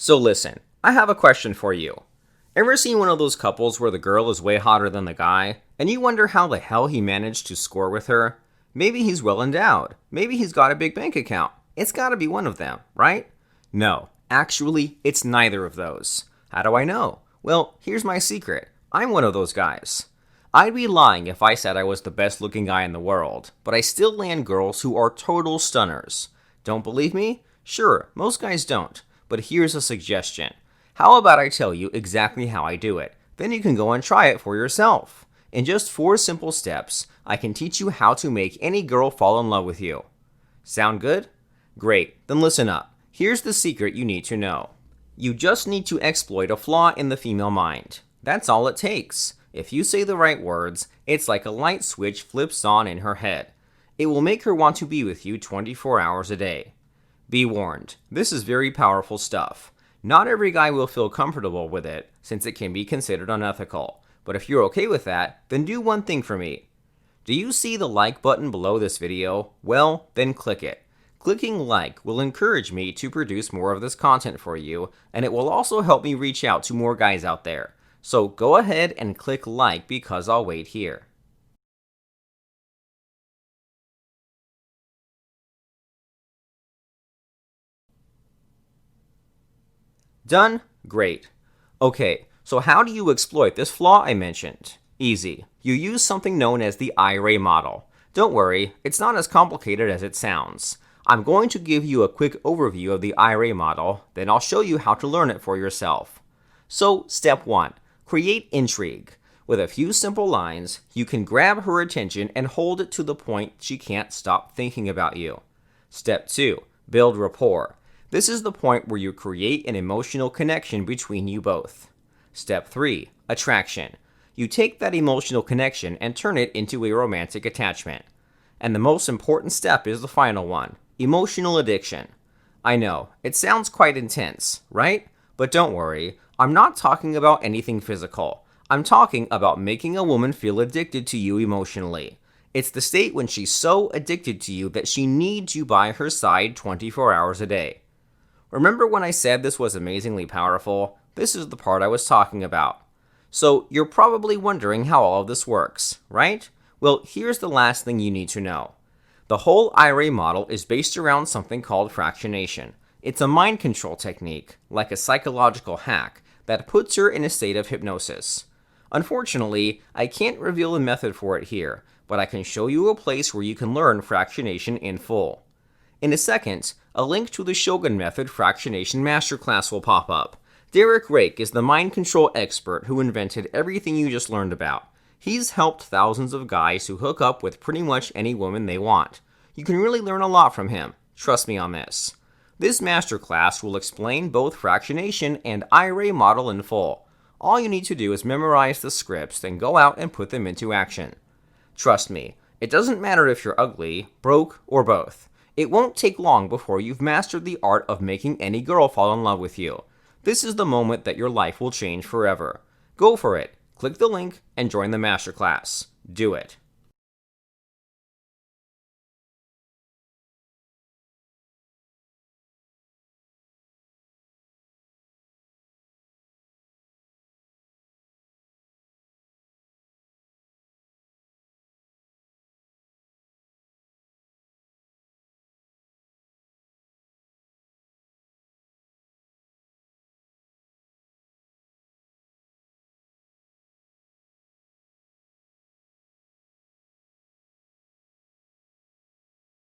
So listen, I have a question for you. Ever seen one of those couples where the girl is way hotter than the guy, and you wonder how the hell he managed to score with her? Maybe he's well endowed. Maybe he's got a big bank account. It's gotta be one of them, right? No, actually, it's neither of those. How do I know? Well, here's my secret. I'm one of those guys. I'd be lying if I said I was the best looking guy in the world, but I still land girls who are total stunners. Don't believe me? Sure, most guys don't, but here's a suggestion. How about I tell you exactly how I do it? Then you can go and try it for yourself. In just 4 simple steps, I can teach you how to make any girl fall in love with you. Sound good? Great, then listen up. Here's the secret you need to know. You just need to exploit a flaw in the female mind. That's all it takes. If you say the right words, it's like a light switch flips on in her head. It will make her want to be with you 24 hours a day. Be warned, this is very powerful stuff. Not every guy will feel comfortable with it, since it can be considered unethical. But if you're okay with that, then do one thing for me. Do you see the like button below this video? Well, then click it. Clicking like will encourage me to produce more of this content for you, and it will also help me reach out to more guys out there. So go ahead and click like because I'll wait here. Done? Great. Okay, so how do you exploit this flaw I mentioned? Easy. You use something known as the IRAE model. Don't worry, it's not as complicated as it sounds. I'm going to give you a quick overview of the IRAE model, then I'll show you how to learn it for yourself. So, step 1. Create intrigue. With a few simple lines, you can grab her attention and hold it to the point she can't stop thinking about you. Step 2. Build rapport. This is the point where you create an emotional connection between you both. Step 3. Attraction. You take that emotional connection and turn it into a romantic attachment. And the most important step is the final one, emotional addiction. I know, it sounds quite intense, right? But don't worry, I'm not talking about anything physical. I'm talking about making a woman feel addicted to you emotionally. It's the state when she's so addicted to you that she needs you by her side 24 hours a day. Remember when I said this was amazingly powerful? This is the part I was talking about. So you're probably wondering how all of this works, right? Well, here's the last thing you need to know. The whole IRAE model is based around something called fractionation. It's a mind control technique, like a psychological hack, that puts her in a state of hypnosis. Unfortunately, I can't reveal the method for it here, but I can show you a place where you can learn fractionation in full. In a second, a link to the Shogun Method fractionation masterclass will pop up. Derek Rake is the mind control expert who invented everything you just learned about. He's helped thousands of guys who hook up with pretty much any woman they want. You can really learn a lot from him. Trust me on this. This masterclass will explain both fractionation and IRAE model in full. All you need to do is memorize the scripts, then go out and put them into action. Trust me, it doesn't matter if you're ugly, broke, or both. It won't take long before you've mastered the art of making any girl fall in love with you. This is the moment that your life will change forever. Go for it. Click the link and join the masterclass. Do it.